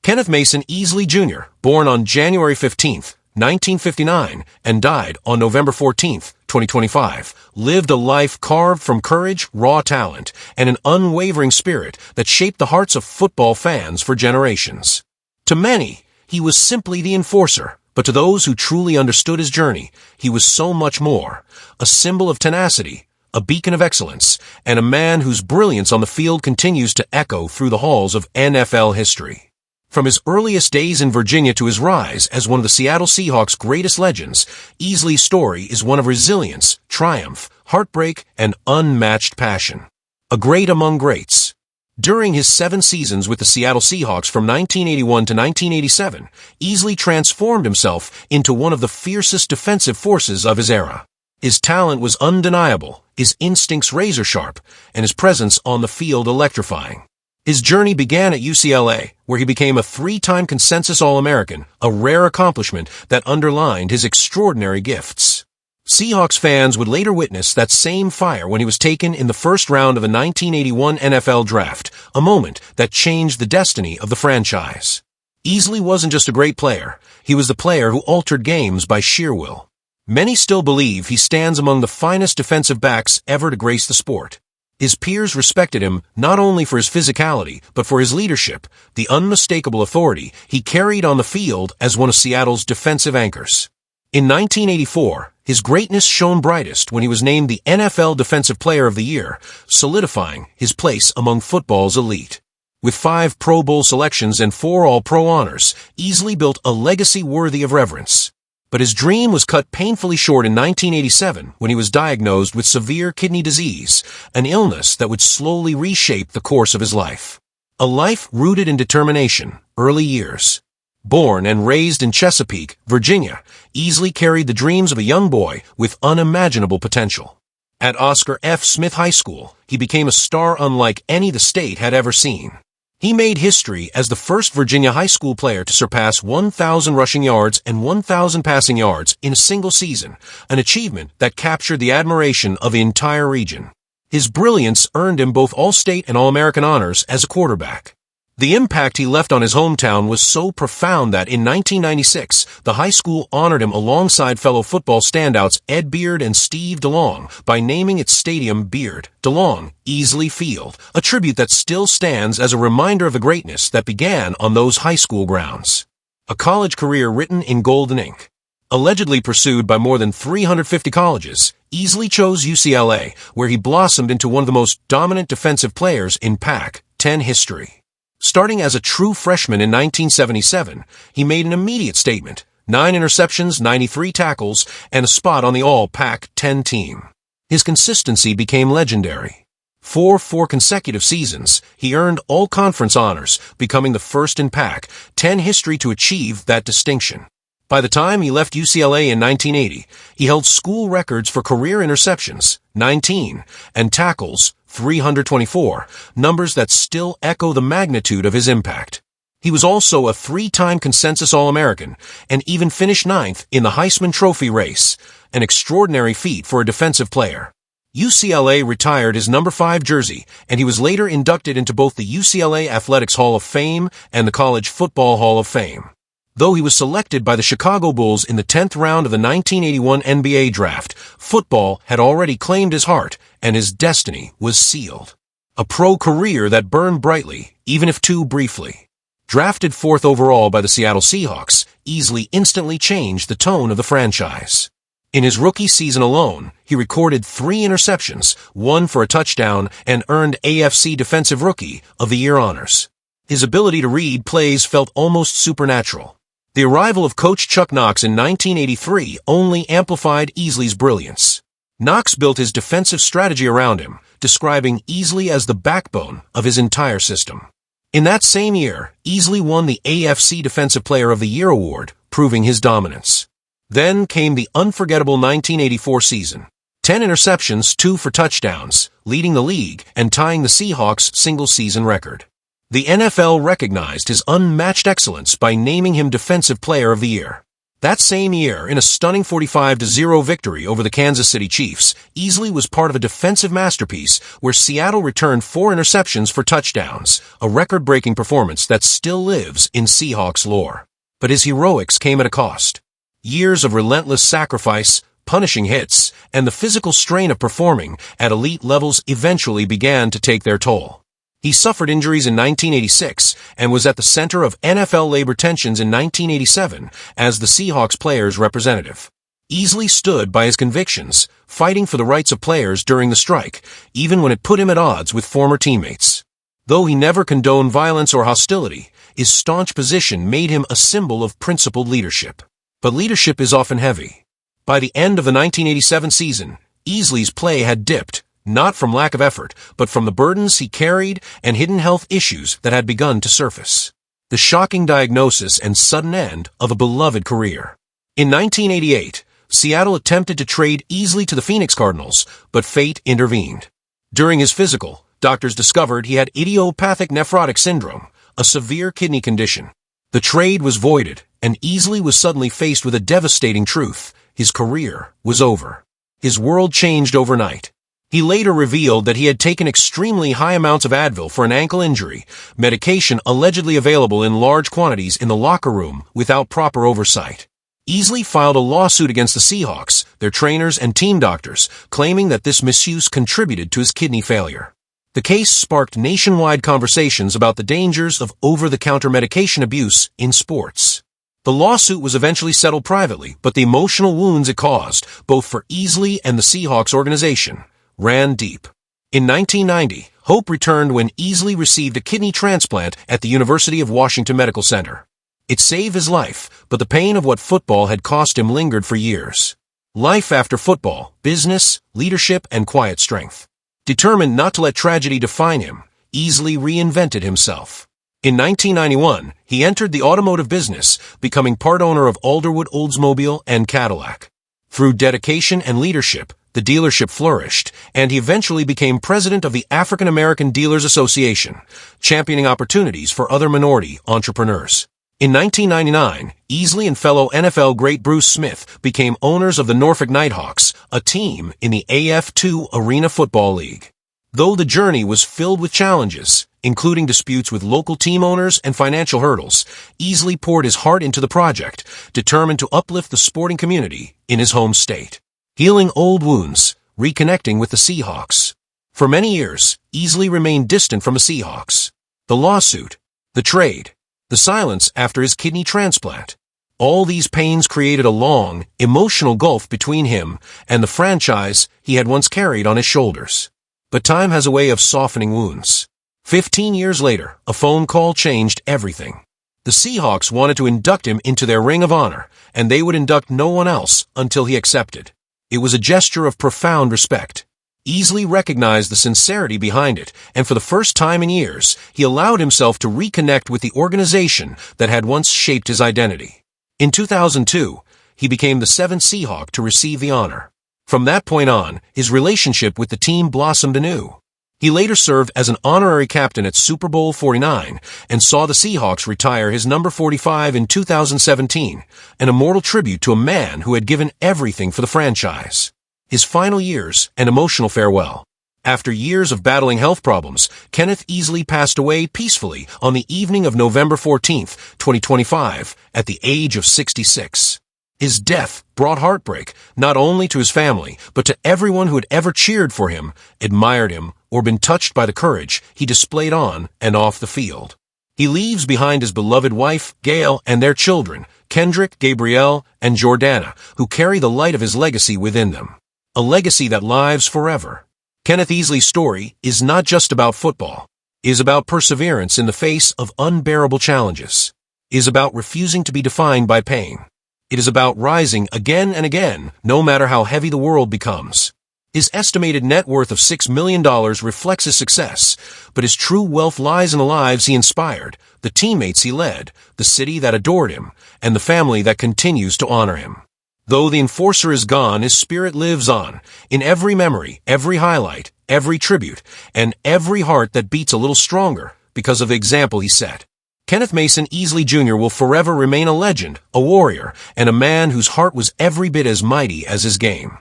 Kenneth Mason Easley Jr., born on January 15, 1959, and died on November 14, 2025, lived a life carved from courage, raw talent, and an unwavering spirit that shaped the hearts of football fans for generations. To many, he was simply the enforcer, but to those who truly understood his journey, he was so much more, a symbol of tenacity, a beacon of excellence, and a man whose brilliance on the field continues to echo through the halls of NFL history. From his earliest days in Virginia to his rise as one of the Seattle Seahawks' greatest legends, Easley's story is one of resilience, triumph, heartbreak, and unmatched passion. A great among greats. During his 7 seasons with the Seattle Seahawks from 1981 to 1987, Easley transformed himself into one of the fiercest defensive forces of his era. His talent was undeniable, his instincts razor-sharp, and his presence on the field electrifying. His journey began at UCLA, where he became a 3-time consensus All-American, a rare accomplishment that underlined his extraordinary gifts. Seahawks fans would later witness that same fire when he was taken in the first round of the 1981 NFL Draft, a moment that changed the destiny of the franchise. Easley wasn't just a great player, he was the player who altered games by sheer will. Many still believe he stands among the finest defensive backs ever to grace the sport. His peers respected him not only for his physicality, but for his leadership, the unmistakable authority he carried on the field as one of Seattle's defensive anchors. In 1984, his greatness shone brightest when he was named the NFL Defensive Player of the Year, solidifying his place among football's elite. With 5 Pro Bowl selections and 4 All-Pro honors, Easley built a legacy worthy of reverence. But his dream was cut painfully short in 1987 when he was diagnosed with severe kidney disease, an illness that would slowly reshape the course of his life. A life rooted in determination, early years. Born and raised in Chesapeake, Virginia, Easley carried the dreams of a young boy with unimaginable potential. At Oscar F. Smith High School, he became a star unlike any the state had ever seen. He made history as the first Virginia high school player to surpass 1,000 rushing yards and 1,000 passing yards in a single season, an achievement that captured the admiration of the entire region. His brilliance earned him both All-State and All-American honors as a quarterback. The impact he left on his hometown was so profound that in 1996, the high school honored him alongside fellow football standouts Ed Beard and Steve DeLong by naming its stadium Beard, DeLong, Easley Field, a tribute that still stands as a reminder of the greatness that began on those high school grounds. A college career written in golden ink. Allegedly pursued by more than 350 colleges, Easley chose UCLA, where he blossomed into one of the most dominant defensive players in Pac-10 history. Starting as a true freshman in 1977, he made an immediate statement, 9 interceptions, 93 tackles, and a spot on the All-Pac-10 team. His consistency became legendary. For 4 consecutive seasons, he earned all-conference honors, becoming the first in Pac-10 history to achieve that distinction. By the time he left UCLA in 1980, he held school records for career interceptions, 19, and tackles, 324, numbers that still echo the magnitude of his impact. He was also a 3-time consensus All-American, and even finished 9th in the Heisman Trophy race, an extraordinary feat for a defensive player. UCLA retired his number 5 jersey, and he was later inducted into both the UCLA Athletics Hall of Fame and the College Football Hall of Fame. Though he was selected by the Chicago Bulls in the 10th round of the 1981 NBA Draft, football had already claimed his heart, and his destiny was sealed. A pro career that burned brightly, even if too briefly. Drafted 4th overall by the Seattle Seahawks, Easley instantly changed the tone of the franchise. In his rookie season alone, he recorded 3 interceptions, 1 for a touchdown, and earned AFC Defensive Rookie of the Year honors. His ability to read plays felt almost supernatural. The arrival of coach Chuck Knox in 1983 only amplified Easley's brilliance. Knox built his defensive strategy around him, describing Easley as the backbone of his entire system. In that same year, Easley won the AFC Defensive Player of the Year award, proving his dominance. Then came the unforgettable 1984 season. 10 interceptions, 2 for touchdowns, leading the league and tying the Seahawks' single-season record. The NFL recognized his unmatched excellence by naming him Defensive Player of the Year. That same year, in a stunning 45-0 victory over the Kansas City Chiefs, Easley was part of a defensive masterpiece where Seattle returned 4 interceptions for touchdowns, a record-breaking performance that still lives in Seahawks lore. But his heroics came at a cost. Years of relentless sacrifice, punishing hits, and the physical strain of performing at elite levels eventually began to take their toll. He suffered injuries in 1986 and was at the center of NFL labor tensions in 1987 as the Seahawks players' representative. Easley stood by his convictions, fighting for the rights of players during the strike, even when it put him at odds with former teammates. Though he never condoned violence or hostility, his staunch position made him a symbol of principled leadership. But leadership is often heavy. By the end of the 1987 season, Easley's play had dipped, not from lack of effort, but from the burdens he carried and hidden health issues that had begun to surface. The shocking diagnosis and sudden end of a beloved career. In 1988, Seattle attempted to trade Easley to the Phoenix Cardinals, but fate intervened. During his physical, doctors discovered he had idiopathic nephrotic syndrome, a severe kidney condition. The trade was voided, and Easley was suddenly faced with a devastating truth. His career was over. His world changed overnight. He later revealed that he had taken extremely high amounts of Advil for an ankle injury, medication allegedly available in large quantities in the locker room without proper oversight. Easley filed a lawsuit against the Seahawks, their trainers and team doctors, claiming that this misuse contributed to his kidney failure. The case sparked nationwide conversations about the dangers of over-the-counter medication abuse in sports. The lawsuit was eventually settled privately, but the emotional wounds it caused, both for Easley and the Seahawks organization, ran deep. In 1990, hope returned when Easley received a kidney transplant at the University of Washington Medical Center. It saved his life, but the pain of what football had cost him lingered for years. Life after football, business, leadership, and quiet strength. Determined not to let tragedy define him, Easley reinvented himself. In 1991, he entered the automotive business, becoming part owner of Alderwood Oldsmobile and Cadillac. Through dedication and leadership, the dealership flourished, and he eventually became president of the African American Dealers Association, championing opportunities for other minority entrepreneurs. In 1999, Easley and fellow NFL great Bruce Smith became owners of the Norfolk Nighthawks, a team in the AF2 Arena Football League. Though the journey was filled with challenges, including disputes with local team owners and financial hurdles, Easley poured his heart into the project, determined to uplift the sporting community in his home state. Healing old wounds, reconnecting with the Seahawks. For many years, Easley remained distant from the Seahawks. The lawsuit, the trade, the silence after his kidney transplant. All these pains created a long, emotional gulf between him and the franchise he had once carried on his shoulders. But time has a way of softening wounds. 15 years later, a phone call changed everything. The Seahawks wanted to induct him into their Ring of Honor, and they would induct no one else until he accepted. It was a gesture of profound respect. Easley recognized the sincerity behind it, and for the first time in years, he allowed himself to reconnect with the organization that had once shaped his identity. In 2002, he became the 7th Seahawk to receive the honor. From that point on, his relationship with the team blossomed anew. He later served as an honorary captain at Super Bowl 49 and saw the Seahawks retire his number 45 in 2017, an immortal tribute to a man who had given everything for the franchise. His final years, an emotional farewell. After years of battling health problems, Kenneth Easley passed away peacefully on the evening of November 14, 2025, at the age of 66. His death brought heartbreak not only to his family, but to everyone who had ever cheered for him, admired him, or been touched by the courage he displayed on and off the field. He leaves behind his beloved wife, Gail, and their children, Kendrick, Gabrielle, and Jordana, who carry the light of his legacy within them. A legacy that lives forever. Kenneth Easley's story is not just about football. It is about perseverance in the face of unbearable challenges. It is about refusing to be defined by pain. It is about rising again and again, no matter how heavy the world becomes. His estimated net worth of $6 million reflects his success, but his true wealth lies in the lives he inspired, the teammates he led, the city that adored him, and the family that continues to honor him. Though the enforcer is gone, his spirit lives on, in every memory, every highlight, every tribute, and every heart that beats a little stronger because of the example he set. Kenneth Mason Easley Jr. will forever remain a legend, a warrior, and a man whose heart was every bit as mighty as his game.